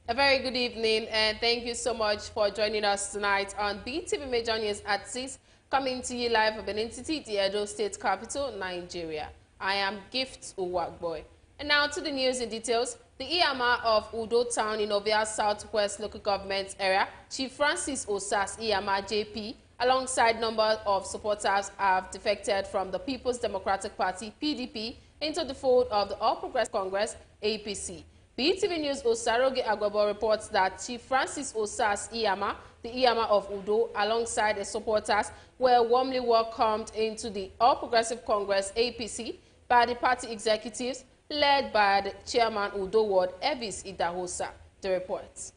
A very good evening, and thank you so much for joining us tonight on BeeTv Major News at 6, coming to you live from Benin City, the Edo State capital, Nigeria. I am Gift Uwakboy. And now to the news in details. The Iyama of Udo Town in Ovia Southwest Local Government Area, Chief Francis Osas Iyama JP, alongside number of supporters, have defected from the People's Democratic Party, PDP, into the fold of the All Progressive Congress, APC. BeeTv News Osaroge Agwabo reports that Chief Francis Osas Iyama, the Iyama of Udo, alongside his supporters, were warmly welcomed into the All Progressive Congress, APC, by the party executives, led by the chairman Udo Ward, Evis Idahosa. The report.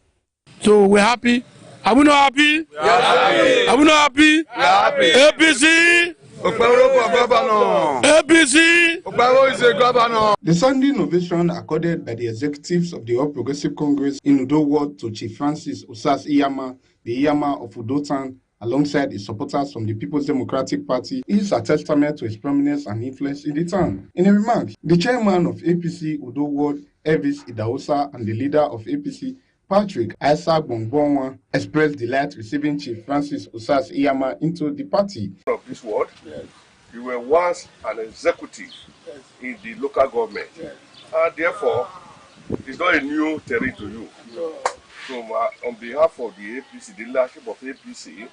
So we're happy. Are we not happy? We are happy. Are we not happy? We are happy. APC! APC! is a governor. The Sunday innovation accorded by the executives of the All Progressive Congress in Udo Ward to Chief Francis Osas Iyama, the Iyama of Udo Town, alongside his supporters from the People's Democratic Party, is a testament to his prominence and influence in the town. In a remark, the chairman of APC Udo Ward, Evis Idahosa, and the leader of APC, Patrick Isaac Bongbonwa, expressed delight receiving Chief Francis Osas Iyama into the party. Of this ward, you were once an executive in the local government, and therefore it's not a new terrain to you. So on behalf of the APC, the leadership of APC,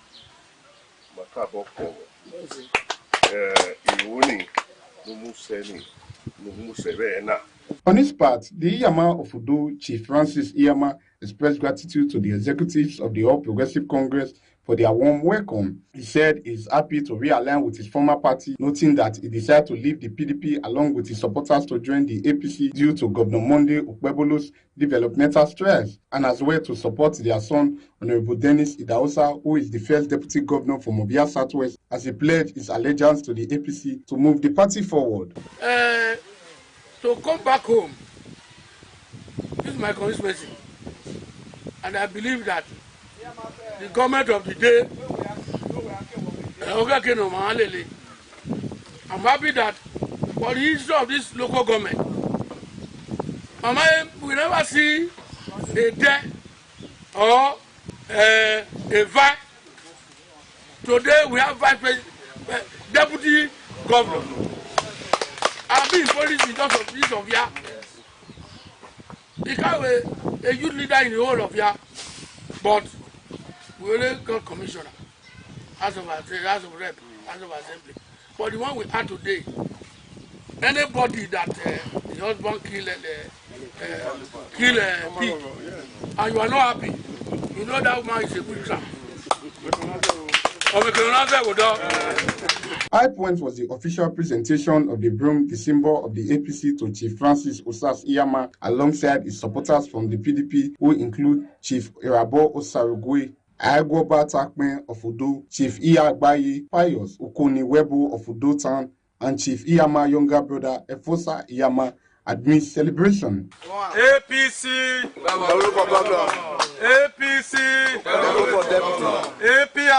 on his part, the Iyama of Udo, Chief Francis Iyama, expressed gratitude to the executives of the All Progressive Congress for their warm welcome. He said he is happy to realign with his former party, noting that he decided to leave the PDP along with his supporters to join the APC due to Governor Monday Okpebolo's developmental stress, and as well to support their son, Honorable Dennis Idahosa, who is the first deputy governor from Ovia Southwest, as he pledged his allegiance to the APC to move the party forward. To come back home, this is my constituency, and I believe that the government of the day, I'm happy that for the history of this local government, we never see a death or a vice. Today we have vice president, deputy governor. I've been in police because of this of ya. Because a youth leader in the whole of ya, but we only got commissioner, as of rep, as of assembly. But the one we had today, anybody that the husband kill pig, and you are not happy, you know that man is a good trap. High point was the official presentation of the broom, the symbol of the APC, to Chief Francis Osas Iyama, alongside his supporters from the PDP, who include Chief Irabo Osarugwe, Agwoba Takmen of Udo, Chief Iyagbaye Pius Okoni Webo of Udo Town, and Chief Iyama younger brother Efosa Iyama admit celebration. APC, APC, APC,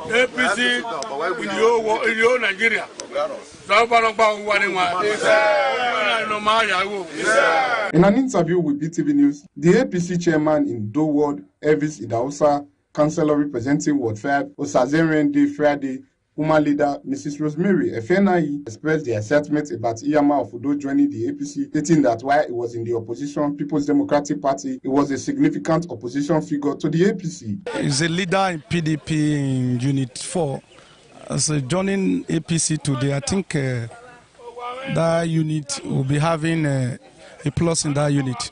APC in the whole Nigeria. In an interview with BeeTv News, the APC chairman in Udo Ward, Evis Idahosa, councillor representing Ward 5, Osazerende Friday, woman leader Mrs. Rosemary Efenai, expressed their excitement about Iyama of Udo joining the APC, stating that while he was in the opposition People's Democratic Party, he was a significant opposition figure to the APC. He's a leader in PDP in Unit 4. As joining APC today, I think that unit will be having a plus in that unit.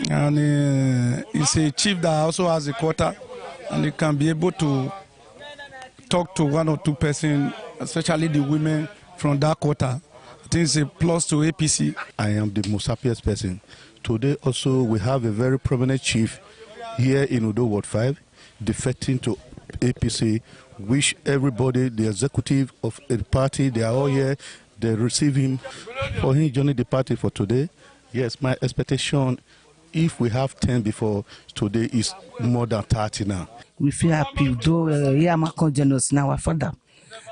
And he's a chief that also has a quota, and he can be able to talk to one or two persons, especially the women from that quota. I think it's a plus to APC. I am the most happiest person. Today also we have a very prominent chief here in Udo Ward 5, defecting to APC, which everybody, the executive of the party, they are all here. They receive him for him joining the party for today. Yes, my expectation, if we have 10 before today, is more than 30 now. We feel happy, though Iyama can join us now, our father.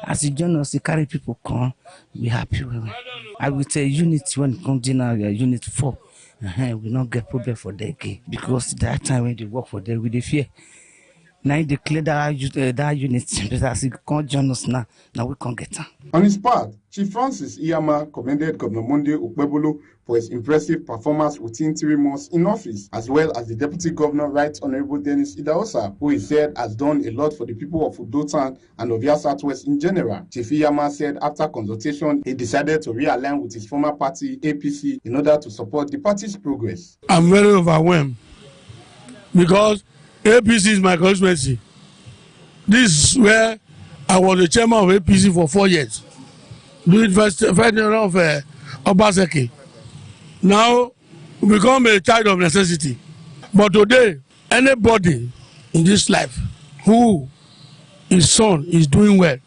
As he join us, he carry people come, we happy. I will say unit 1 come join our unit 4. We not get problem for the again because that time when they work for them, we dey fear. Now they declare that unit, but as it can't join us now we can't get them. On his part, Chief Francis Iyama commended Governor Monday Okpebolo for his impressive performance within 3 months in office, as well as the Deputy Governor, Right Honorable Dennis Idahosa, who he said has done a lot for the people of Udotan and Ovia Southwest in general. Chief Iyama said after consultation, he decided to realign with his former party, APC, in order to support the party's progress. I'm very overwhelmed because APC is my constituency. This is where I was the chairman of APC for 4 years, doing first year of Obaseki. Now, we become a child of necessity. But today, anybody in this life who his son is doing well,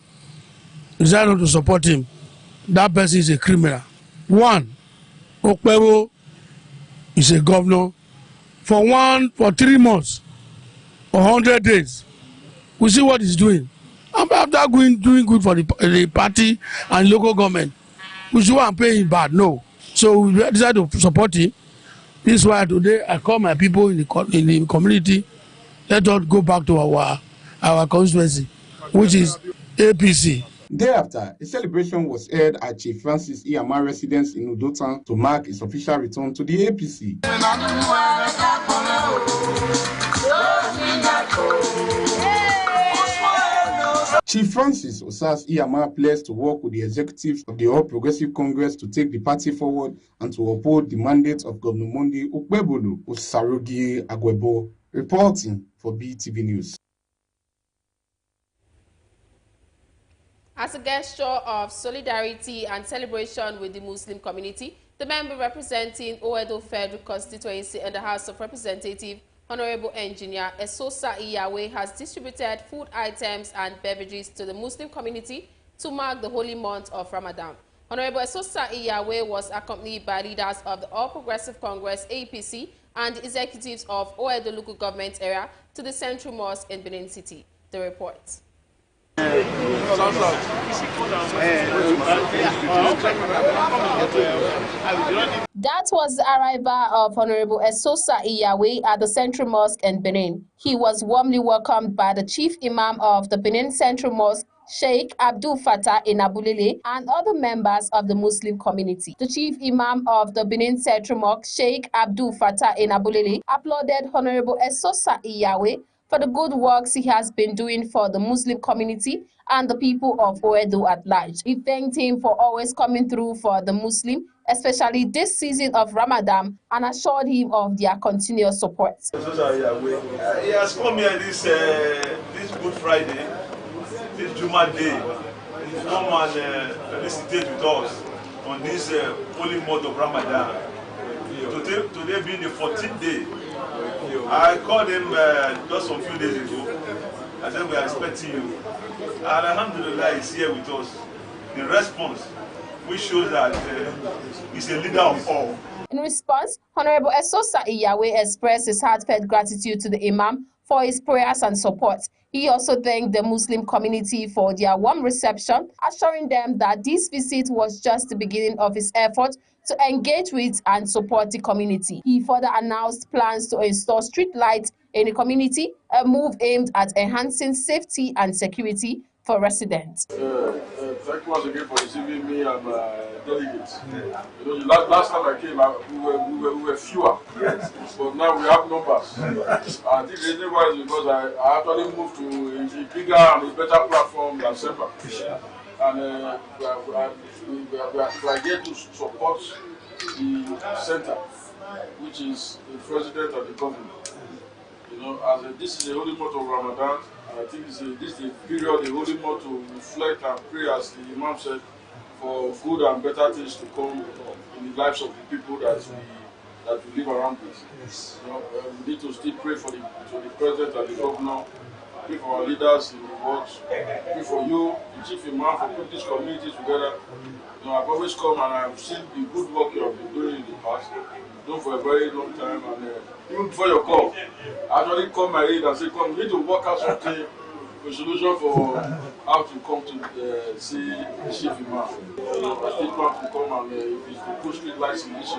decide not to support him, that person is a criminal. One, Okpebo is a governor for 3 months or 100 days. We see what he's doing. After doing good for the party and local government, we should want to pay him bad. No. So we decided to support him. This is why today I call my people in the community, let us go back to our constituency, which is APC. Thereafter, a celebration was held at Chief Francis Iyama residence in Udotan to mark his official return to the APC. Chief Francis Osas Iyama pledged to work with the executives of the All Progressive Congress to take the party forward and to uphold the mandate of Governor Monday Okpebolo. Osarogie Agwebo reporting for BeeTv News. As a gesture of solidarity and celebration with the Muslim community, the member representing Oedo Federal Constituency in the House of Representatives, Honorable Engineer Esosa Iyawe, has distributed food items and beverages to the Muslim community to mark the holy month of Ramadan. Honorable Esosa Iyawe was accompanied by leaders of the All Progressive Congress, APC, and the executives of Oedo local government area to the Central Mosque in Benin City. The report. That was the arrival of Honorable Esosa Iyawe at the Central Mosque in Benin. He was warmly welcomed by the Chief Imam of the Benin Central Mosque, Sheikh Abdul Fattah Inabulele, and other members of the Muslim community. The Chief Imam of the Benin Central Mosque, Sheikh Abdul Fattah Inabulele, applauded Honorable Esosa Iyawe for the good works he has been doing for the Muslim community and the people of Oedo at large. He thanked him for always coming through for the Muslim, especially this season of Ramadan, and assured him of their continuous support. He has come here this Good Friday, this Juma day, to come and felicitate with us on this holy month of Ramadan. Today being the 14th day. I called him just a few days ago. I said, we are expecting you. And Alhamdulillah, he's here with us. In response, which shows that he's a leader of all. In response, Honorable Esosa Iyawe expressed his heartfelt gratitude to the Imam for his prayers and support. He also thanked the Muslim community for their warm reception, assuring them that this visit was just the beginning of his effort to engage with and support the community. He further announced plans to install street lights in the community, a move aimed at enhancing safety and security for residents. Thank you once again for receiving me and delegates. You know, last time I came, we were fewer, but now we have numbers. And the reason why is because I actually moved to a bigger and a better platform than SEPA. And we are here to support the center, which is the president of the government. You know, as this is a holy month of Ramadan, I think this is the period, the holy month to reflect and pray, as the Imam said, for good and better things to come in the lives of the people that we live around with. Yes. You know, we need to still pray for the president and the governor, pray for our leaders in the world, pray for you, the chief imam, for putting this community together. You know, I've always come and I've seen the good work you have been doing in the past, done for a very long time, and even before your call, I actually call my aide and say, come, we need to work out something resolution for how to come to see the chief imam. I still plan to come and if it's to push street lights in this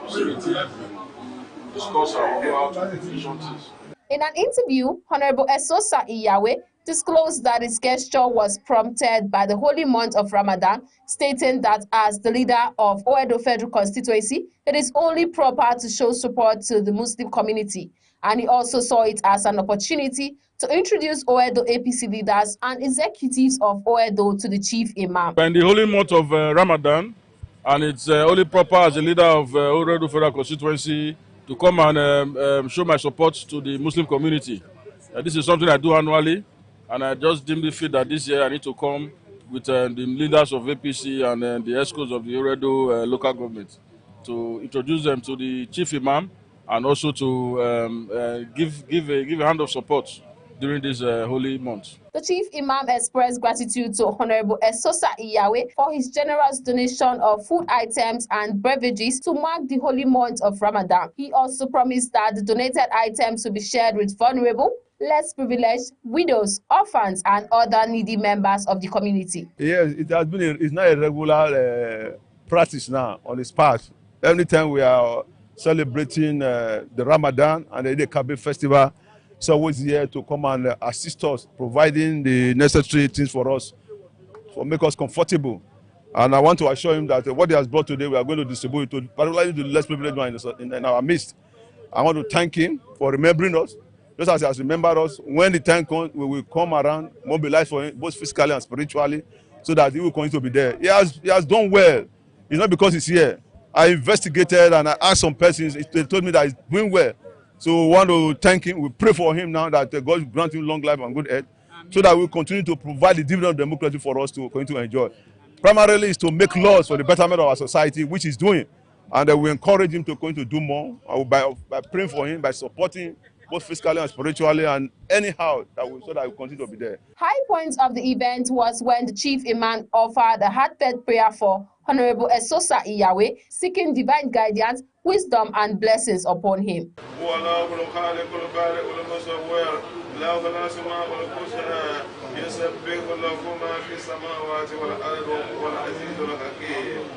vicinity, we'll discuss how to vision things. In an interview, Honorable Esosa Iyawe disclosed that his gesture was prompted by the holy month of Ramadan, stating that as the leader of Oedo Federal Constituency, it is only proper to show support to the Muslim community. And he also saw it as an opportunity to introduce Oedo APC leaders and executives of Oedo to the chief imam. In the holy month of Ramadan, and it's only proper as a leader of Oedo Federal Constituency to come and show my support to the Muslim community. This is something I do annually, and I just deemed it fit that this year I need to come with the leaders of APC and the escorts of the Oedo local government to introduce them to the chief imam and also to give a hand of support during this holy month. The chief imam expressed gratitude to Honorable Esosa Iyawe for his generous donation of food items and beverages to mark the holy month of Ramadan. He also promised that the donated items will be shared with vulnerable, less privileged, widows, orphans, and other needy members of the community. Yes, it has been. It's not a regular practice now on this part. Every time we are celebrating the Ramadan and the Eid al-Kabir festival, it's always here to come and assist us, providing the necessary things for us, for make us comfortable. And I want to assure him that what he has brought today, we are going to distribute to particularly to the less privileged ones in our midst. I want to thank him for remembering us, just as he has remembered us. When the time comes, we will come around, mobilize for him, both physically and spiritually, so that he will continue to be there. He has done well. It's not because he's here. I investigated and I asked some persons. They told me that he's doing well. So we want to thank him. We pray for him now that God will grant him long life and good health, so that we continue to provide the dividend of democracy for us to continue to enjoy. Primarily is to make laws for the betterment of our society, which he's doing. And we encourage him to continue to do more by praying for him, by supporting both fiscally and spiritually, and anyhow, so that we continue to be there. High points of the event was when the chief imam offered a heartfelt prayer for Honorable Esosa Iyawe, seeking divine guidance, wisdom, and blessings upon him.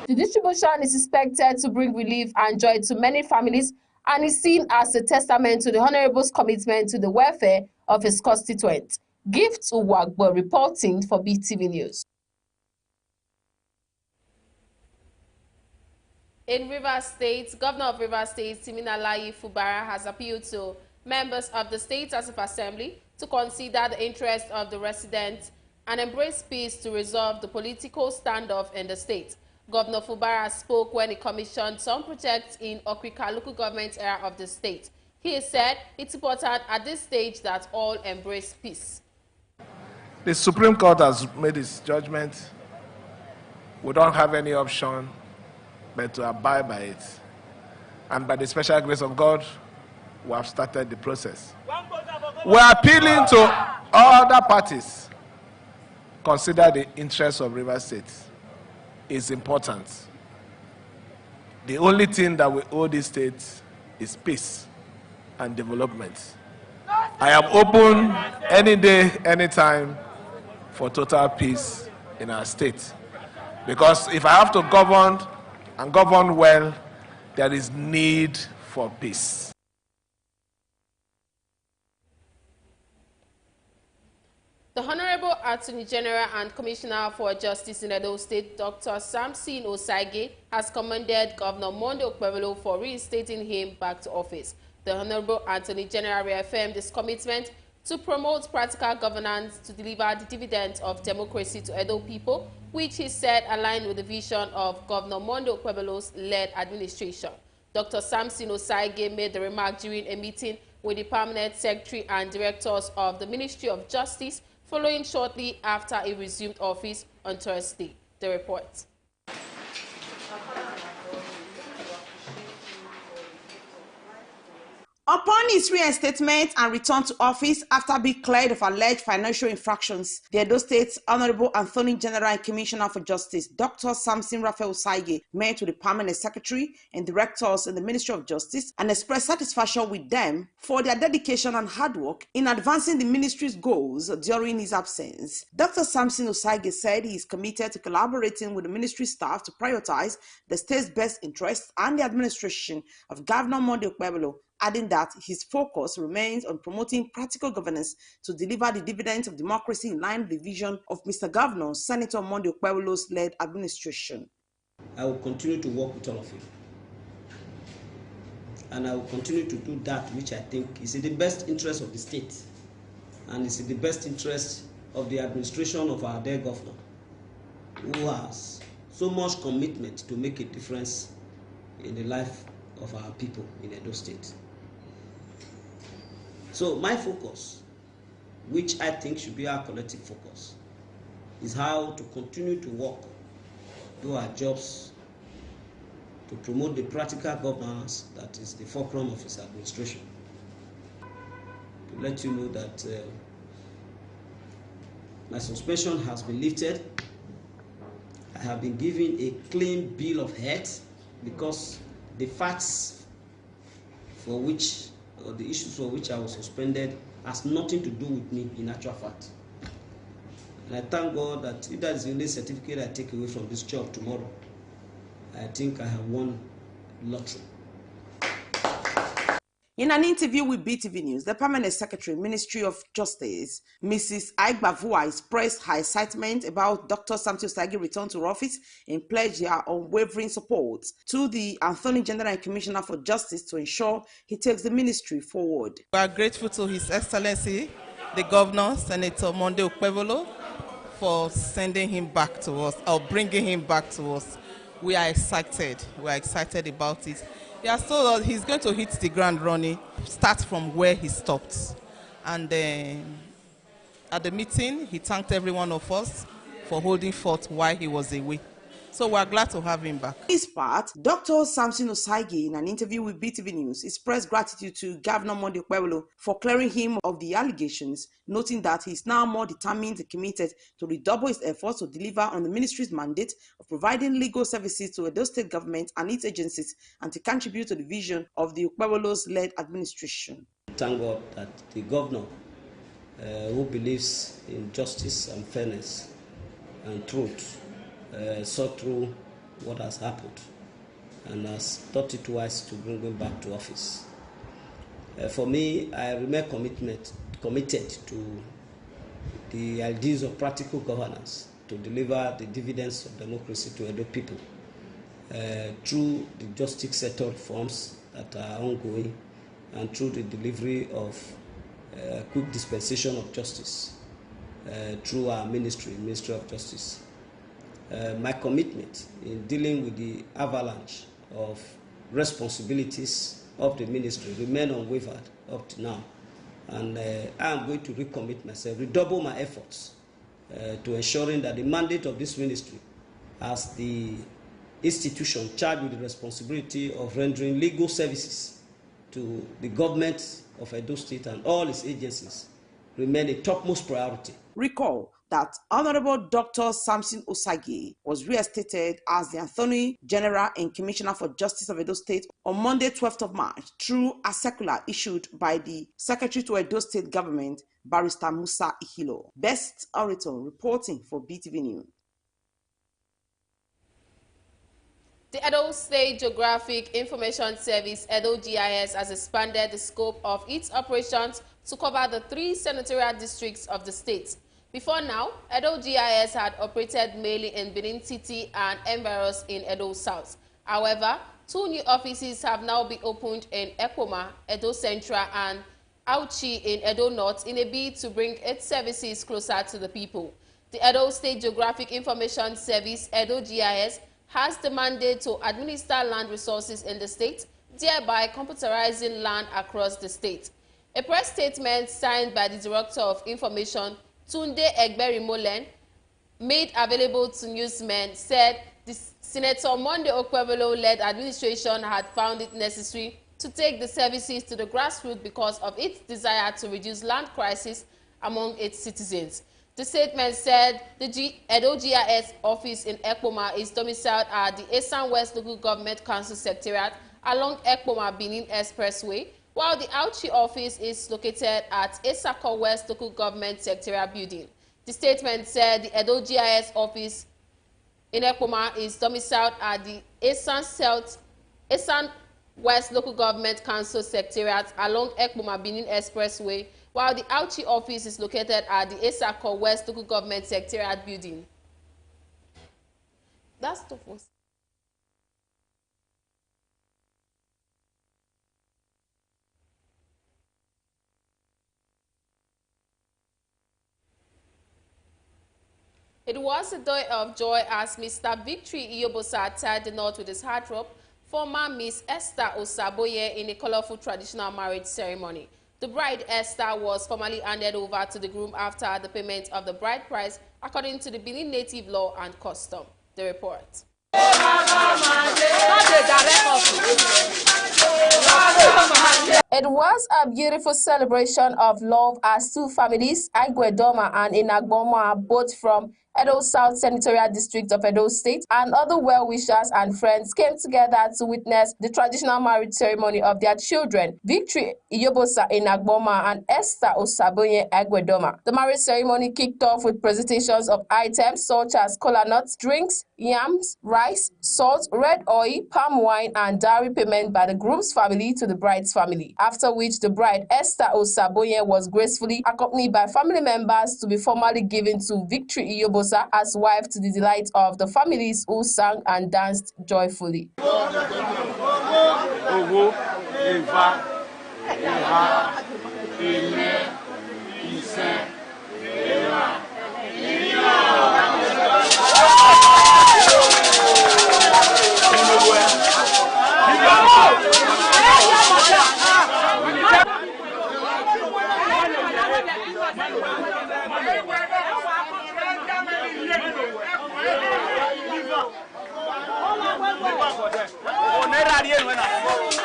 The distribution is expected to bring relief and joy to many families and is seen as a testament to the Honorable's commitment to the welfare of his constituents. Gift Uwagbo reporting for BeeTv News. In Rivers State, Governor of Rivers State, Siminalayi Fubara, has appealed to members of the State House of Assembly to consider the interest of the residents and embrace peace to resolve the political standoff in the state. Governor Fubara spoke when he commissioned some projects in Okrika local government area of the state. He said it's important at this stage that all embrace peace. The Supreme Court has made its judgment. We don't have any option but to abide by it. And by the special grace of God, we have started the process. We are appealing to other parties. Consider the interests of Rivers State. It's important. The only thing that we owe this state is peace and development. I am open any day, anytime for total peace in our state. Because if I have to govern and govern well, there is need for peace. The Honorable Attorney General and Commissioner for Justice in Edo State, Dr. Samson Osaige, has commended Governor Monday Okpebholo for reinstating him back to office. The Honorable Attorney General reaffirmed his commitment to promote practical governance to deliver the dividends of democracy to Edo people, which he said aligned with the vision of Governor Monday Okpebholo's led administration. Dr. Samson Osaige made the remark during a meeting with the Permanent Secretary and Directors of the Ministry of Justice, following shortly after he resumed office on Thursday. The report. Upon his reinstatement and return to office after being cleared of alleged financial infractions, the Edo State Honorable Attorney General and Commissioner for Justice, Dr. Samson Raphael Saige, met with the Permanent Secretary and Directors in the Ministry of Justice and expressed satisfaction with them for their dedication and hard work in advancing the ministry's goals during his absence. Dr. Samson Osaige said he is committed to collaborating with the ministry staff to prioritize the state's best interests and the administration of Governor Monday Okpebholo, adding that his focus remains on promoting practical governance to deliver the dividends of democracy in line with the vision of Mr. Governor Senator Monday Okpebholo's led administration. I will continue to work with all of you. And I will continue to do that which I think is in the best interest of the state and is in the best interest of the administration of our dear governor, who has so much commitment to make a difference in the life of our people in Edo State. So my focus, which I think should be our collective focus, is how to continue to work, do our jobs, to promote the practical governance that is the fulcrum of his administration. To let you know that my suspension has been lifted. I have been given a clean bill of health because the facts for which, or the issues for which I was suspended, has nothing to do with me in actual fact. And I thank God that if that is the only certificate I take away from this job tomorrow, I think I have won lottery. In an interview with BeeTv News, the Permanent Secretary, Ministry of Justice, Mrs. Aigbavua, expressed her excitement about Dr. Samson Osage's return to office and pledged her unwavering support to the Attorney General and Commissioner for Justice to ensure he takes the ministry forward. We are grateful to His Excellency, the Governor, Senator Monday Okpebholo, for sending him back to us, or bringing him back to us. We are excited. We are excited about it. He has told us he's going to hit the ground running, start from where he stopped. And at the meeting, he thanked every one of us for holding forth while he was away. So we are glad to have him back. For his part, Dr. Samson Osaige, in an interview with BeeTv News, expressed gratitude to Governor Monday Okpebholo for clearing him of the allegations, noting that he is now more determined and committed to redouble his efforts to deliver on the ministry's mandate of providing legal services to Edo State government and its agencies and to contribute to the vision of the Okpebholo's led administration. Thank God that the governor, who believes in justice and fairness and truth, saw through what has happened and has thought it wise to bring him back to office. For me, I remain committed to the ideas of practical governance to deliver the dividends of democracy to Edo people through the justice sector reforms that are ongoing and through the delivery of quick dispensation of justice through our Ministry of Justice. My commitment in dealing with the avalanche of responsibilities of the ministry remain unwavered up to now, and I am going to recommit myself, redouble my efforts to ensuring that the mandate of this ministry as the institution charged with the responsibility of rendering legal services to the government of Edo State and all its agencies remain a topmost priority. Recall that Honorable Dr. Samson Osaige was reinstated as the Attorney General and Commissioner for Justice of Edo State on Monday, 12th of March, through a circular issued by the Secretary to Edo State Government, Barrister Musa Ihilo. Best Orator reporting for BeeTv News. The Edo State Geographic Information Service, Edo GIS, has expanded the scope of its operations to cover the 3 senatorial districts of the state. Before now, Edo GIS had operated mainly in Benin City and Environs in Edo South. However, 2 new offices have now been opened in Ekoma, Edo Central, and Auchi in Edo North in a bid to bring its services closer to the people. The Edo State Geographic Information Service, Edo GIS, has the mandate to administer land resources in the state, thereby computerizing land across the state. A press statement signed by the Director of Information, Tunde Egberimolen, made available to newsmen, said the Senator Monday Okpebholo-led administration had found it necessary to to take the services to the grassroots because of its desire to reduce land crisis among its citizens. The statement said the Edo GIS office in Ekpoma is domiciled at the Esan West Local Government Council Secretariat along Ekpoma Benin Expressway, while the Auchi office is located at Esako West Local Government Secretariat Building. The statement said the Edo GIS office in Ekpoma is domiciled at the Esan West Local Government Council Secretariat along Ekpoma Benin Expressway, while the Auchi office is located at the Esako West Local Government Secretariat Building. That's the first. It was a day of joy as Mr. Victory Iyobosa tied the knot with his heartthrob, former Miss Esther Osaboye, in a colorful traditional marriage ceremony. The bride, Esther, was formally handed over to the groom after the payment of the bride price according to the Benin native law and custom. The report. It was a beautiful celebration of love as two families, Agwedoma and Inagboma, both from Edo South Senatorial District of Edo State, and other well-wishers and friends came together to witness the traditional marriage ceremony of their children, Victory Iyobosa Inagboma and Esther Osaboye Agwedoma. The marriage ceremony kicked off with presentations of items such as kola nuts, drinks, yams, rice, salt, red oil, palm wine, and dowry payment by the groom's family to the bride's family, after which the bride, Esther Osaboye, was gracefully accompanied by family members to be formally given to Victory Iyobosa as wife to the delight of the families who sang and danced joyfully.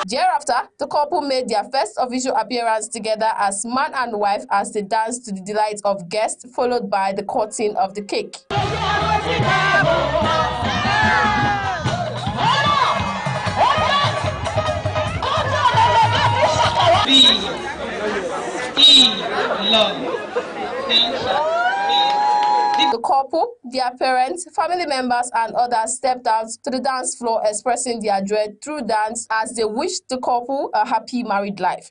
Thereafter, the couple made their first official appearance together as man and wife as they danced to the delight of guests, followed by the cutting of the cake. The couple, their parents, family members, and others stepped out to the dance floor expressing their joy through dance as they wished the couple a happy married life.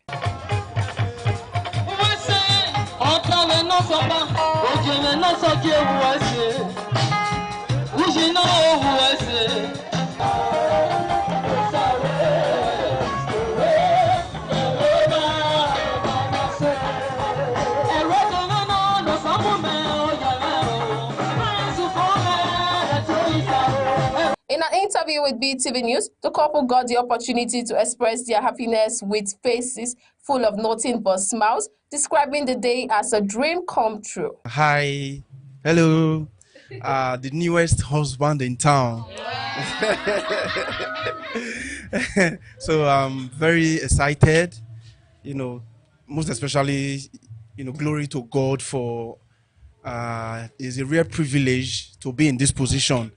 In an interview with BeeTv News, the couple got the opportunity to express their happiness with faces full of nothing but smiles, describing the day as a dream come true. Hi, hello, the newest husband in town. So I'm very excited, most especially, glory to God for it's a rare privilege to be in this position,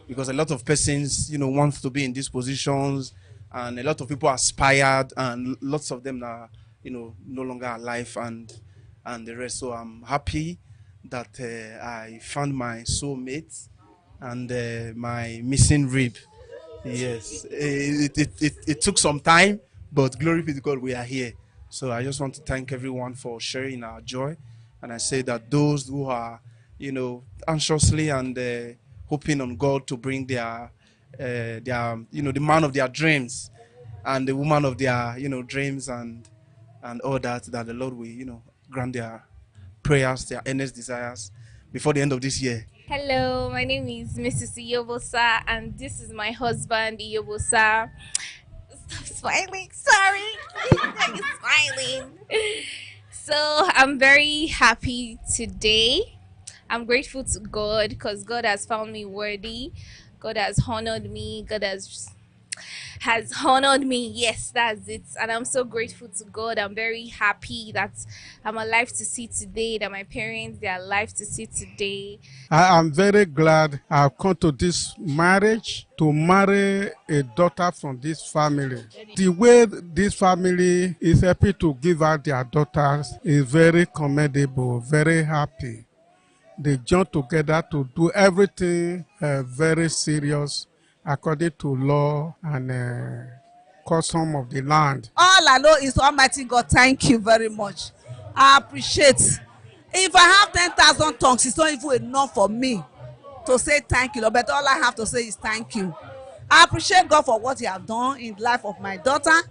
because a lot of persons, want to be in these positions, and a lot of people aspired, and lots of them are, no longer alive, and the rest. So I'm happy that I found my soulmate and my missing rib. Yes, it took some time, but glory be to God, we are here. So I just want to thank everyone for sharing our joy, and I say that those who are, anxiously and hoping on God to bring their the man of their dreams and the woman of their, dreams and all that the Lord will, grant their prayers, their earnest desires before the end of this year. Hello, my name is Mrs. Iyobosa, and this is my husband, Iyobosa. Stop smiling, sorry. You're smiling. So I'm very happy today. I'm grateful to God because God has found me worthy. God has honored me. God has has honored me. Yes, that's it. And I'm so grateful to God. I'm very happy that I'm alive to see today, that my parents, they are alive to see today. I am very glad I've come to this marriage to marry a daughter from this family. The way this family is happy to give out their daughters is very commendable, very happy. They join together to do everything very serious according to law and custom of the land. All I know is Almighty God, thank you very much. I appreciate. If I have 10,000 tongues, it's not even enough for me to say thank you, Lord, but all I have to say is thank you. I appreciate God for what He has done in the life of my daughter,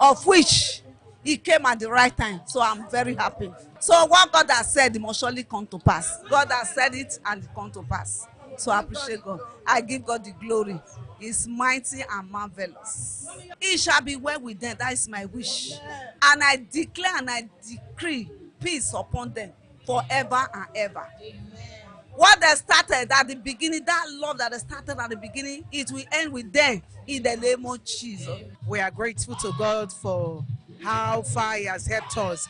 of which He came at the right time. So I'm very happy. So what God has said, it must surely come to pass. God has said it and it come to pass. So I appreciate God. I give God the glory. He's mighty and marvelous. It shall be well with them. That is my wish. And I declare and I decree peace upon them forever and ever. What they started at the beginning, that love that they started at the beginning, it will end with them in the name of Jesus. We are grateful to God for how far He has helped us.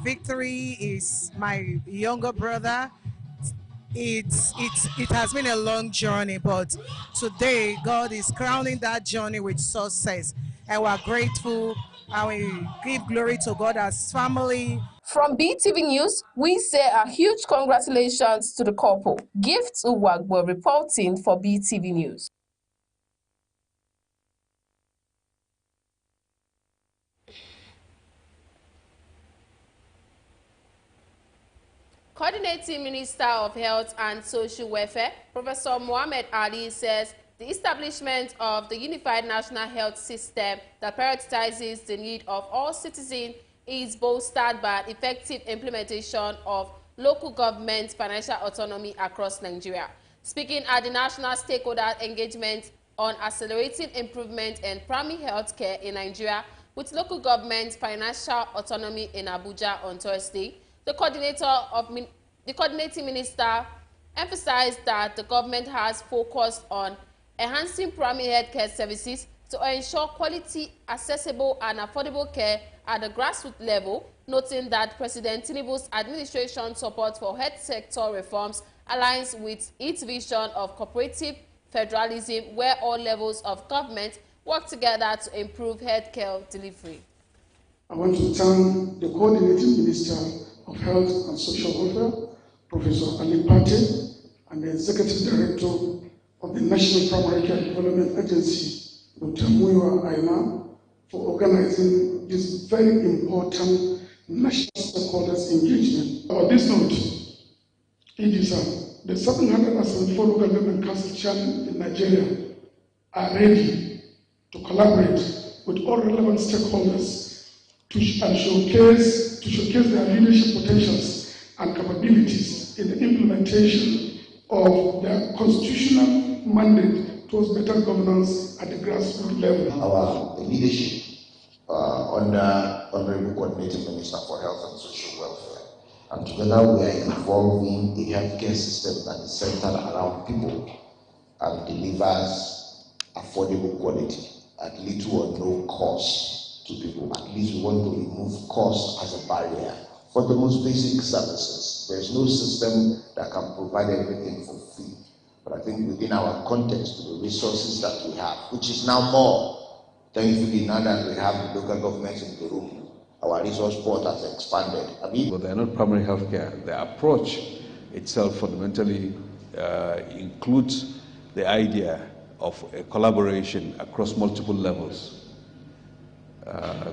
Victory is my younger brother. It has been a long journey, but today God is crowning that journey with success, and we are grateful and we give glory to God as family. From BeeTv News, we say a huge congratulations to the couple. Gift Uwagbo reporting for BeeTv News. Coordinating Minister of Health and Social Welfare, Professor Mohammed Ali, says the establishment of the Unified National Health System that prioritizes the need of all citizens is bolstered by effective implementation of local government financial autonomy across Nigeria. Speaking at the National Stakeholder Engagement on Accelerating Improvement in Primary Health Care in Nigeria with local government financial autonomy in Abuja on Thursday, the coordinating minister emphasized that the government has focused on enhancing primary healthcare services to ensure quality, accessible, and affordable care at the grassroots level, noting that President Tinubu's administration support for health sector reforms aligns with its vision of cooperative federalism, where all levels of government work together to improve healthcare delivery. I want to thank the Coordinating Minister of Health and Social Welfare, Professor Ali Pate, and the Executive Director of the National Primary Care Development Agency, Dr. Muiwa Aina, for organizing this very important national stakeholders engagement. On this note, it is the 774 local government council chairmen in Nigeria are ready to collaborate with all relevant stakeholders to showcase their leadership potentials and capabilities in the implementation of their constitutional mandate towards better governance at the grassroots level. Our leadership under Honorable Coordinating Minister for Health and Social Welfare, and together we are evolving a healthcare system that is centered around people and delivers affordable quality at little or no cost to people. At least we want to remove cost as a barrier for the most basic services. There's no system that can provide everything for free. But I think within our context, the resources that we have, which is now more, thankfully now that we have local governments in the room, our resource port has expanded. But they're not primary health care. The approach itself fundamentally includes the idea of a collaboration across multiple levels.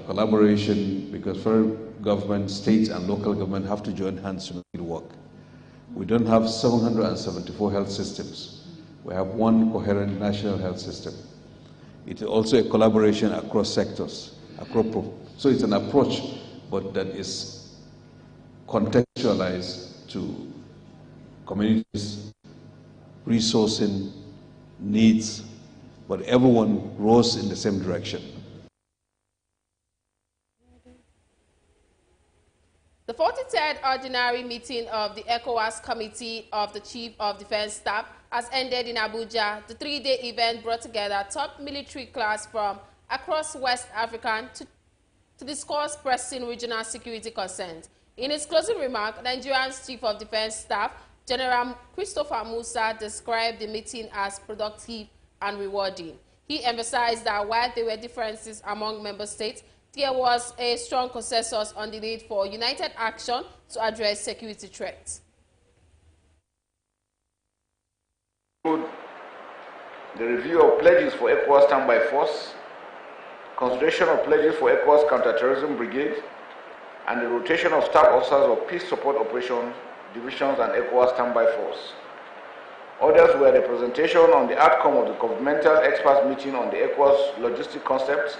Collaboration because federal government, state and local government have to join hands to make it work. We don't have 774 health systems. We have one coherent national health system. It is also a collaboration across sectors. So it's an approach, but that is contextualized to communities, resourcing, needs, but everyone rows in the same direction. The 43rd Ordinary Meeting of the ECOWAS Committee of the Chief of Defense Staff has ended in Abuja. The three-day event brought together top military class from across West Africa to discuss pressing regional security concerns. In his closing remark, Nigeria's Chief of Defense Staff, General Christopher Musa, described the meeting as productive and rewarding. He emphasized that while there were differences among member states, there was a strong consensus on the need for united action to address security threats. The review of pledges for ECOWAS standby force, consideration of pledges for ECOWAS counterterrorism brigade, and the rotation of staff officers of peace support operations, divisions, and ECOWAS standby force. Others were the presentation on the outcome of the governmental experts meeting on the ECOWAS logistic concepts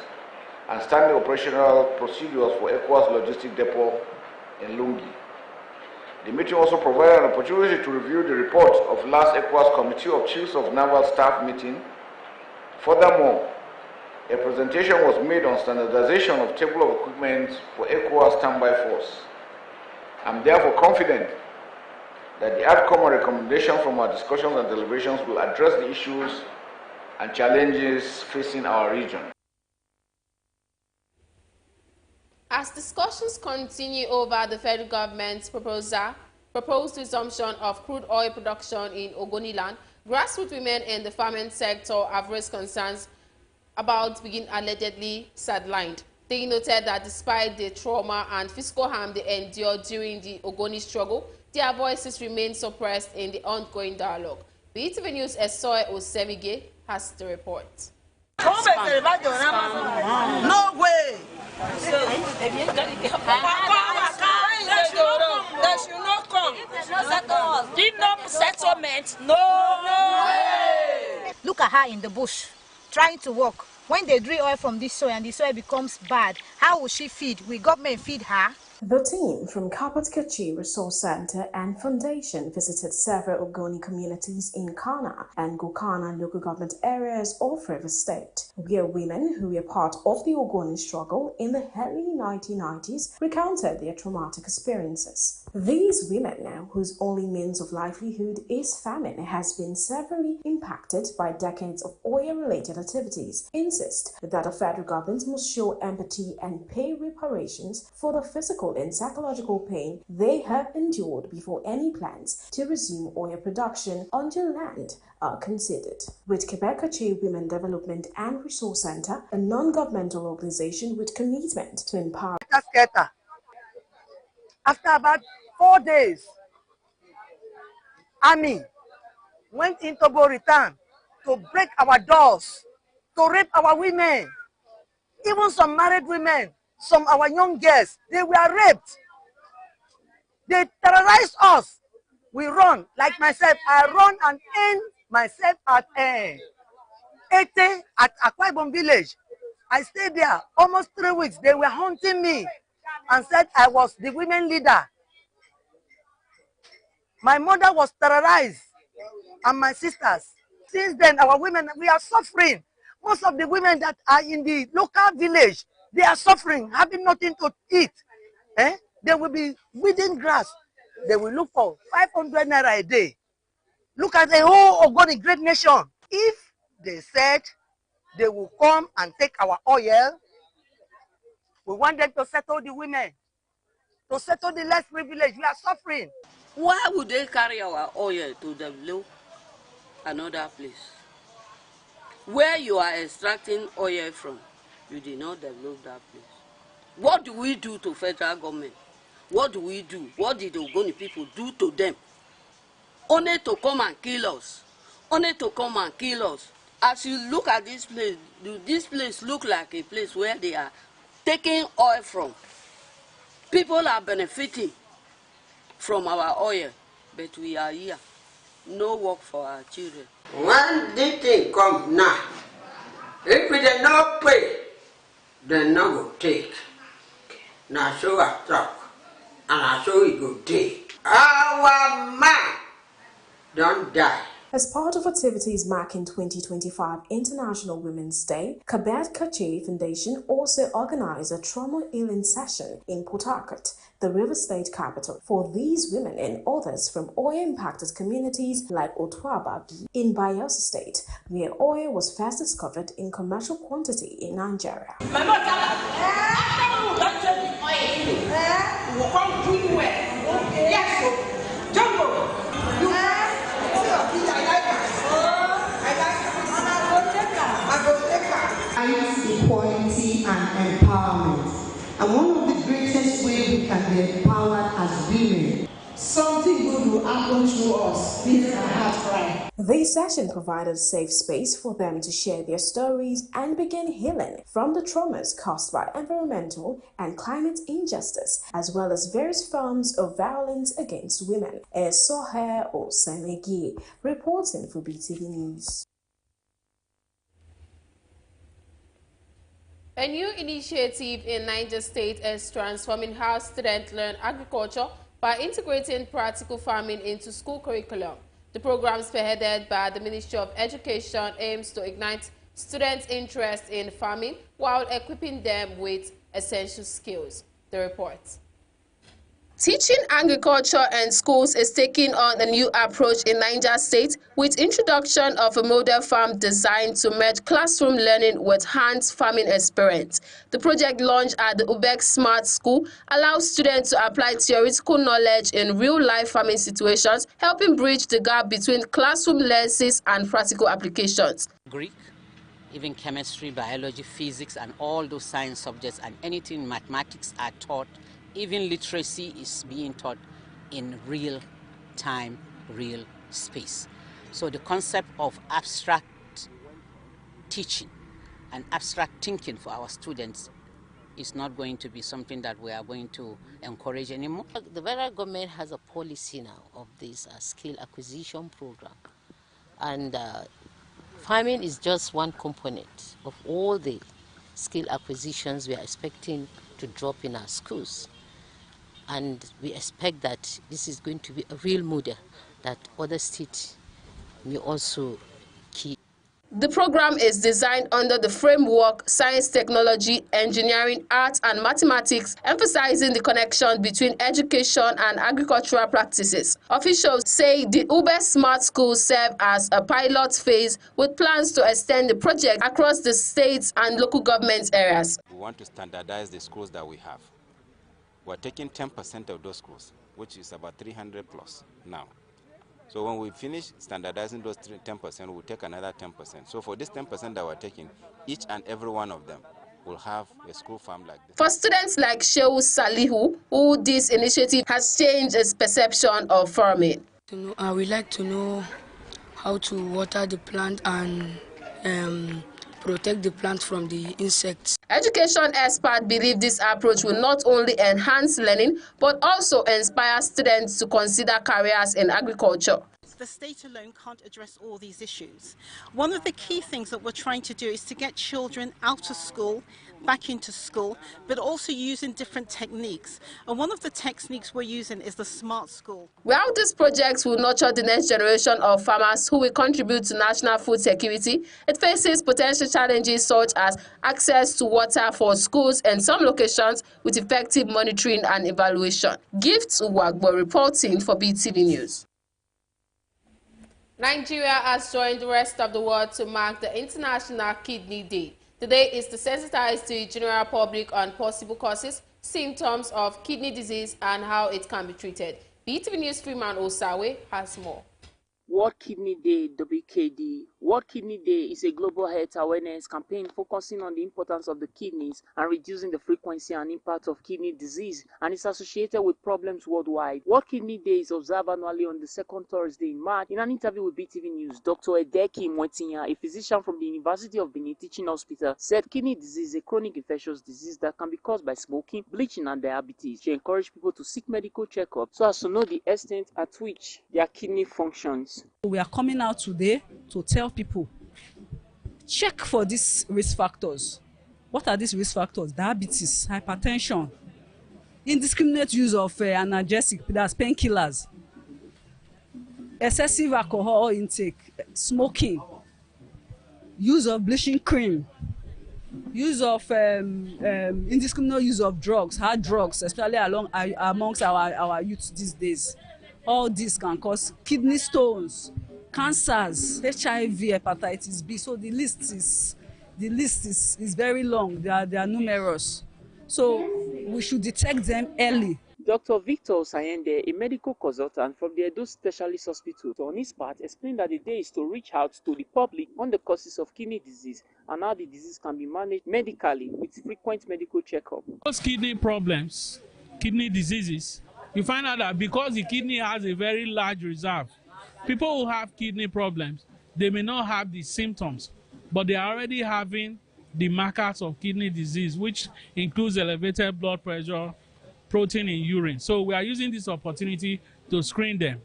and standing operational procedures for ECOWAS logistic depot in Lungi. The meeting also provided an opportunity to review the report of last ECOWAS Committee of Chiefs of Naval Staff meeting. Furthermore, a presentation was made on standardization of table of equipment for ECOWAS standby force. I'm therefore confident that the outcome and recommendation from our discussions and deliberations will address the issues and challenges facing our region. As discussions continue over the federal government's proposed resumption of crude oil production in Ogoniland, grassroots women in the farming sector have raised concerns about being allegedly sidelined. They noted that despite the trauma and physical harm they endured during the Ogoni struggle, their voices remain suppressed in the ongoing dialogue. BeeTv News' Esoe Osemige has the report. No way! They should not come. Did not settlement. No way! Look at her in the bush, trying to walk. When they drill oil from this soil and the soil becomes bad, how will she feed? Will government feed her? The team from Kapatkachi Resource Center and Foundation visited several Ogoni communities in Kana and Gokana local government areas of River State, where women who were part of the Ogoni struggle in the early 1990s recounted their traumatic experiences. These women now, whose only means of livelihood is farming, has been severely impacted by decades of oil-related activities, insist that the federal government must show empathy and pay reparations for the physical and psychological pain they have endured before any plans to resume oil production on their land are considered. With Kebekachi Women Development and Resource Center, a non-governmental organization with commitment to empower. After about 4 days, army went into Boritan to break our doors, to rape our women, even some married women. Some our young girls, they were raped. They terrorized us. We run, like myself, I run and end myself at Ete at Akwa Ibom village. I stayed there almost 3 weeks. They were hunting me and said I was the women leader. My mother was terrorized and my sisters. Since then, our women, we are suffering. Most of the women that are in the local village, they are suffering, having nothing to eat. They will be weeding grass. They will look for 500 naira a day. Look at the whole Ogoni great nation. If they said they will come and take our oil, we want them to settle the women, to settle the less privileged. We are suffering. Why would they carry our oil to develop another place? Where you are extracting oil from, you did not develop that place. What do we do to federal government? What do we do? What did the Ogoni people do to them? Only to come and kill us. Only to come and kill us. As you look at this place look like a place where they are taking oil from. People are benefiting from our oil, but we are here. No work for our children. When this thing come now, if we do not pay, then no go take. Now so I talk, and I show we go take. Our man don't die. As part of activities marking 2025 International Women's Day, Kabet Kache Foundation also organized a trauma healing session in Port Harcourt. the River State capital, for these women and others from oil-impacted communities like Otwababi in Bayelsa State, where oil was first discovered in commercial quantity in Nigeria. Equality and empowerment. And one of the greatest ways we can be empowered as women, something good will happen to us. This is our heart cry. This session provided a safe space for them to share their stories and begin healing from the traumas caused by environmental and climate injustice, as well as various forms of violence against women. Soher Osemegi, reporting for BeeTv News. A new initiative in Niger State is transforming how students learn agriculture by integrating practical farming into school curriculum. The program, spearheaded by the Ministry of Education, aims to ignite students' interest in farming while equipping them with essential skills. The report. Teaching agriculture in schools is taking on a new approach in Niger State with introduction of a model farm designed to merge classroom learning with hands farming experience. The project launched at the Ubek Smart School allows students to apply theoretical knowledge in real-life farming situations, helping bridge the gap between classroom lessons and practical applications. Greek, even chemistry, biology, physics, and all those science subjects and anything in mathematics are taught. Even literacy is being taught in real time, real space. So the concept of abstract teaching and abstract thinking for our students is not going to be something that we are going to encourage anymore. The federal government has a policy now of this skill acquisition program. And farming is just one component of all the skill acquisitions we are expecting to drop in our schools. And we expect that this is going to be a real model that other states may also keep. The program is designed under the framework Science, Technology, Engineering, Arts and Mathematics, emphasizing the connection between education and agricultural practices. Officials say the Ube Smart Schools serve as a pilot phase with plans to extend the project across the states and local government areas. We want to standardize the schools that we have. We're taking 10% of those schools, which is about 300 plus now. So when we finish standardizing those 10%, we'll take another 10%. So for this 10% that we're taking, each and every one of them will have a school farm like this. For students like Shehu Salihu, who this initiative has changed its perception of farming. We like to know how to water the plant and protect the plant from the insects. Education experts believe this approach will not only enhance learning, but also inspire students to consider careers in agriculture. The state alone can't address all these issues. One of the key things that we're trying to do is to get children out of school, back into school, but also using different techniques. And one of the techniques we're using is the Smart School. While this project will nurture the next generation of farmers who will contribute to national food security, it faces potential challenges such as access to water for schools in some locations with effective monitoring and evaluation. Gifts Uwagbo reporting for BeeTv News. Nigeria has joined the rest of the world to mark the International Kidney Day. The day is to sensitize the general public on possible causes, symptoms of kidney disease, and how it can be treated. BeeTv News Freeman Osawe has more. World Kidney Day, WKD. World Kidney Day is a global health awareness campaign focusing on the importance of the kidneys and reducing the frequency and impact of kidney disease, and is associated with problems worldwide. World Kidney Day is observed annually on the second Thursday in March. In an interview with BeeTv News, Dr. Edeki Mwetinya, a physician from the University of Benin Teaching Hospital, said kidney disease is a chronic infectious disease that can be caused by smoking, bleaching, and diabetes. She encouraged people to seek medical checkup so as to know the extent at which their kidney functions. We are coming out today to tell people, check for these risk factors. What are these risk factors? Diabetes, hypertension, indiscriminate use of analgesic, that's painkillers, excessive alcohol intake, smoking, use of bleaching cream, use of indiscriminate use of drugs, hard drugs, especially amongst our youth these days. All this can cause kidney stones, cancers, HIV, hepatitis B. So the list is very long. They are numerous. So we should detect them early. Dr. Victor Sayende, a medical consultant from the Edo Specialist Hospital, on his part explained that the day is to reach out to the public on the causes of kidney disease and how the disease can be managed medically with frequent medical checkup. Those kidney problems, kidney diseases, you find out that because the kidney has a very large reserve, people who have kidney problems, they may not have the symptoms, but they are already having the markers of kidney disease, which includes elevated blood pressure, protein in urine. So we are using this opportunity to screen them.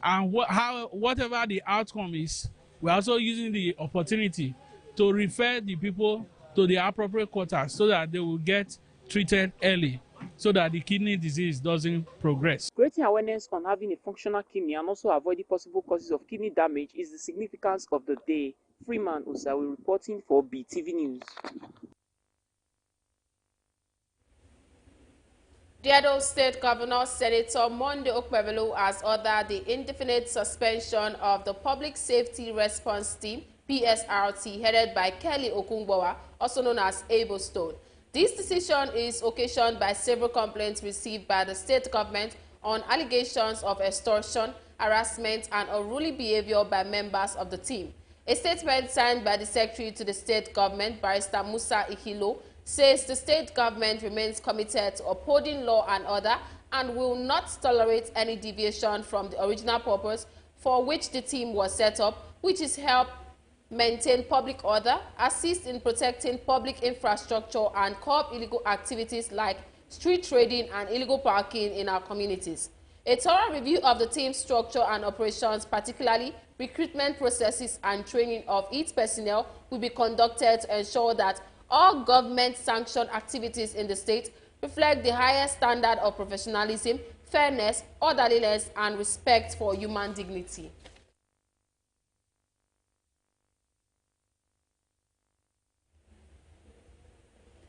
And whatever the outcome is, we're also using the opportunity to refer the people to the appropriate quarters so that they will get treated early, so that the kidney disease doesn't progress. Creating awareness on having a functional kidney and also avoiding possible causes of kidney damage is the significance of the day. Freeman Usawi reporting for BeeTv News. The Edo State Governor, Senator Monday Okpebholo, has ordered the indefinite suspension of the Public Safety Response Team, PSRT, headed by Kelly Okungbowa, also known as Abelstone. This decision is occasioned by several complaints received by the state government on allegations of extortion, harassment, and unruly behavior by members of the team. A statement signed by the Secretary to the State Government, Barrister Musa Ihilo, says the state government remains committed to upholding law and order and will not tolerate any deviation from the original purpose for which the team was set up, which is help maintain public order, assist in protecting public infrastructure, and curb illegal activities like street trading and illegal parking in our communities. A thorough review of the team's structure and operations, particularly recruitment processes and training of its personnel, will be conducted to ensure that all government-sanctioned activities in the state reflect the highest standard of professionalism, fairness, orderliness, and respect for human dignity.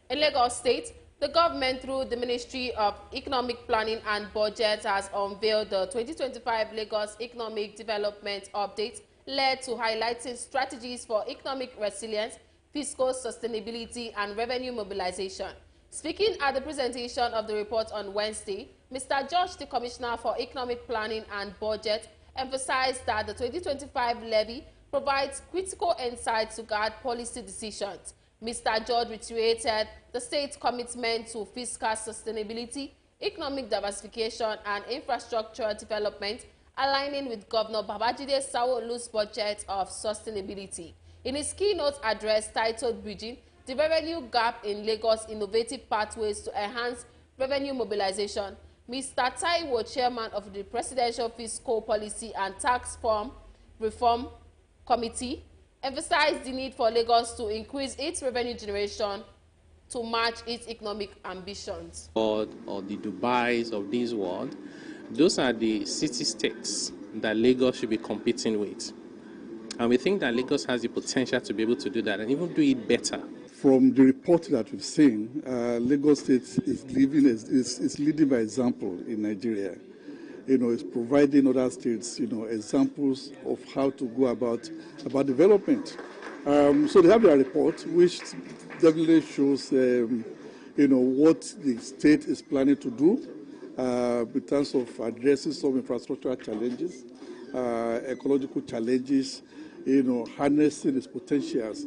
In Lagos State, the government, through the Ministry of Economic Planning and Budget, has unveiled the 2025 Lagos Economic Development Update, led to highlighting strategies for economic resilience, fiscal sustainability, and revenue mobilization. Speaking at the presentation of the report on Wednesday, Mr. George, the Commissioner for Economic Planning and Budget, emphasized that the 2025 levy provides critical insights to guide policy decisions. Mr. George reiterated the state's commitment to fiscal sustainability, economic diversification, and infrastructure development, aligning with Governor Babajide Sanwo-Olu's budget of sustainability. In his keynote address titled Bridging the Revenue Gap in Lagos Innovative Pathways to Enhance Revenue Mobilization, Mr. Taiwo, chairman of the Presidential Fiscal Policy and Tax Reform Committee, emphasized the need for Lagos to increase its revenue generation to match its economic ambitions. Or the Dubais of this world, those are the city-states that Lagos should be competing with. And we think that Lagos has the potential to be able to do that and even do it better. From the report that we've seen, Lagos State is leading by example in Nigeria. It's providing other states, examples of how to go about development. So they have their report, which definitely shows, what the state is planning to do in terms of addressing some infrastructural challenges, ecological challenges, harnessing its potentials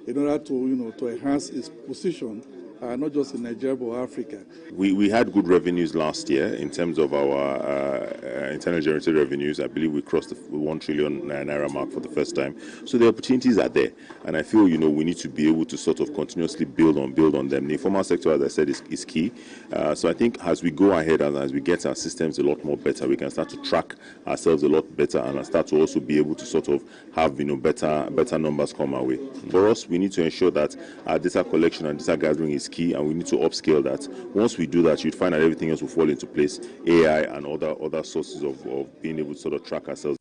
in order to enhance its position, not just in Nigeria but Africa. We had good revenues last year in terms of our internal generated revenues. I believe we crossed the 1 trillion naira mark for the first time. So the opportunities are there, and I feel we need to be able to sort of continuously build on them. The informal sector, as I said, is key. So I think as we go ahead and as we get our systems a lot more better, we can start to track ourselves a lot better and start to also be able to sort of have better numbers come our way. For us, we need to ensure that our data collection and data gathering is key, and we need to upscale that. Once we do that, you'd find that everything else will fall into place. AI and other sources of being able to sort of track ourselves.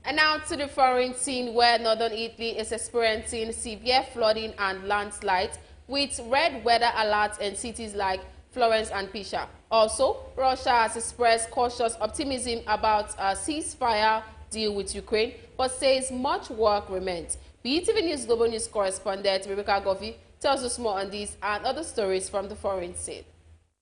And now to the foreign scene, where northern Italy is experiencing severe flooding and landslides with red weather alerts in cities like Florence and Pisa. Also, Russia has expressed cautious optimism about a ceasefire deal with Ukraine, but says much work remains. BeeTv News Global News correspondent Rebecca Goffey tells us more on these and other stories from the foreign scene.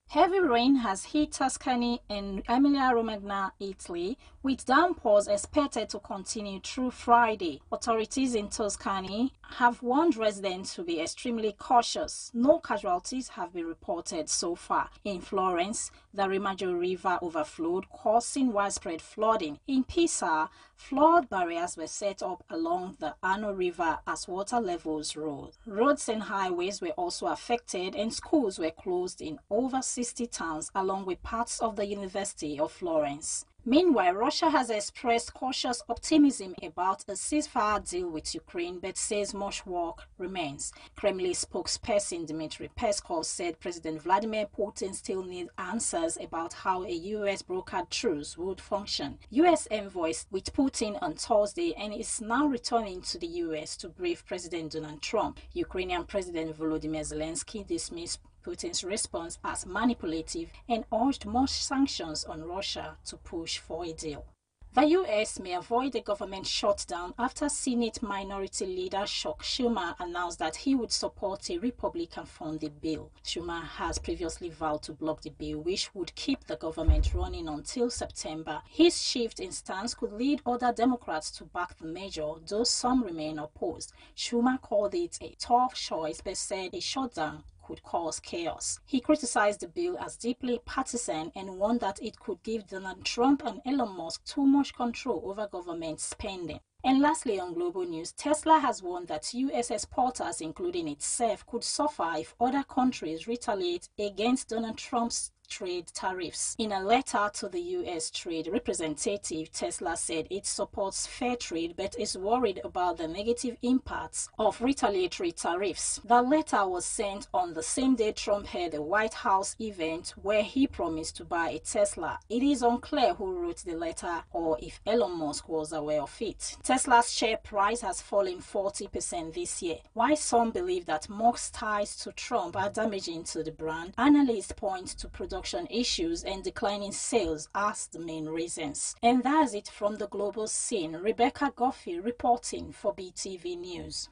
Heavy rain has hit Tuscany in Emilia-Romagna, Italy, with downpours expected to continue through Friday. Authorities in Tuscany have warned residents to be extremely cautious. No casualties have been reported so far. In Florence, the Rimaggiore River overflowed, causing widespread flooding. In Pisa, flood barriers were set up along the Arno River as water levels rose. Roads and highways were also affected, and schools were closed in over 60 towns, along with parts of the University of Florence. Meanwhile, Russia has expressed cautious optimism about a ceasefire deal with Ukraine, but says much work remains. Kremlin spokesperson Dmitry Peskov said President Vladimir Putin still needs answers about how a U.S. brokered truce would function. U.S. envoy with Putin on Thursday and is now returning to the U.S. to brief President Donald Trump. Ukrainian President Volodymyr Zelensky dismissed Putin's response as manipulative and urged more sanctions on Russia to push for a deal. The U.S. may avoid a government shutdown after Senate Minority Leader Chuck Schumer announced that he would support a Republican-funded bill. Schumer has previously vowed to block the bill, which would keep the government running until September. His shift in stance could lead other Democrats to back the measure, though some remain opposed. Schumer called it a tough choice, but said a shutdown could cause chaos. He criticized the bill as deeply partisan and warned that it could give Donald Trump and Elon Musk too much control over government spending. And lastly, on global news, Tesla has warned that U.S. exporters, including itself, could suffer if other countries retaliate against Donald Trump's trade tariffs. In a letter to the U.S. Trade Representative, Tesla said it supports fair trade but is worried about the negative impacts of retaliatory tariffs. The letter was sent on the same day Trump held a White House event where he promised to buy a Tesla. It is unclear who wrote the letter or if Elon Musk was aware of it. Tesla's share price has fallen 40% this year. While some believe that Musk's ties to Trump are damaging to the brand, analysts point to production issues and declining sales as the main reasons. And that's it from the global scene. Rebecca Goffey reporting for BeeTv News.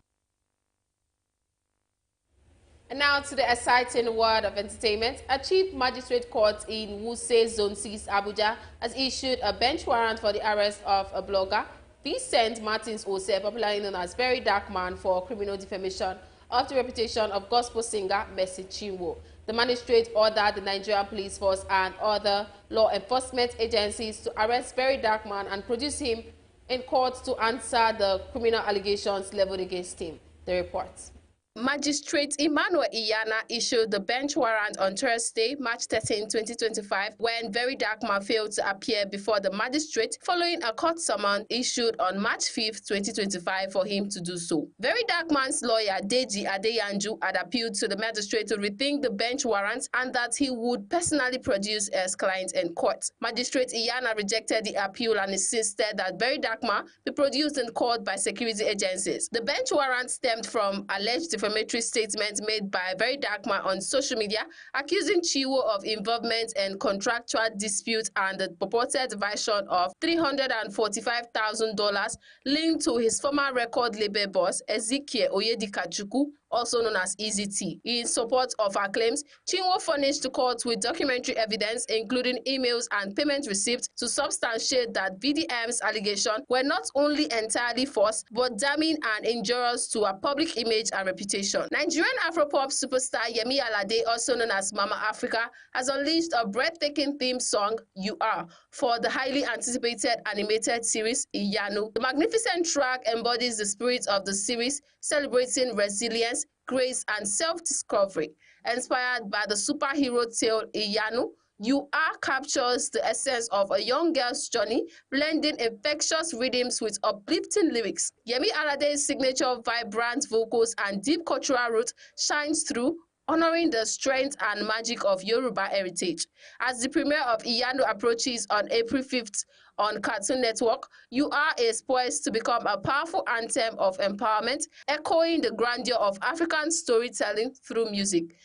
And now to the exciting world of entertainment. A chief magistrate court in Wuse Zone 6, Abuja, has issued a bench warrant for the arrest of a blogger, Vincent Martins Ose, popularly known as Very Dark Man, for criminal defamation of the reputation of gospel singer Mercy Chinwo. The magistrate ordered the Nigerian Police Force and other law enforcement agencies to arrest Very Dark Man and produce him in court to answer the criminal allegations leveled against him. The report. Magistrate Emmanuel Iyana issued the bench warrant on Thursday, March 13, 2025, when Very Dark Man failed to appear before the magistrate following a court summons issued on March 5, 2025 for him to do so. Very Dark Man's lawyer, Deji Adeyanju, had appealed to the magistrate to rethink the bench warrant and that he would personally produce his client in court. Magistrate Iyana rejected the appeal and insisted that Very Dark Man be produced in court by security agencies. The bench warrant stemmed from alleged defamatory statements made by Very Dark Man on social media, accusing Chinwo of involvement in contractual dispute and the purported version of $345,000 linked to his former record label boss, Ezekiel Oyedikachuku, also known as EZT. In support of her claims, Chinwo furnished the court with documentary evidence, including emails and payment receipts, to substantiate that VDM's allegations were not only entirely false, but damning and injurious to her public image and reputation. Nigerian Afropop superstar Yemi Alade, also known as Mama Africa, has unleashed a breathtaking theme song, You Are, for the highly anticipated animated series, Iyanu. The magnificent track embodies the spirit of the series, celebrating resilience, grace, and self-discovery. Inspired by the superhero tale Iyanu, You Are captures the essence of a young girl's journey, blending infectious rhythms with uplifting lyrics. Yemi Alade's signature vibrant vocals and deep cultural roots shines through, honoring the strength and magic of Yoruba heritage. As the premiere of Iyanu approaches on April 5th on Cartoon Network, You Are is poised to become a powerful anthem of empowerment, echoing the grandeur of African storytelling through music.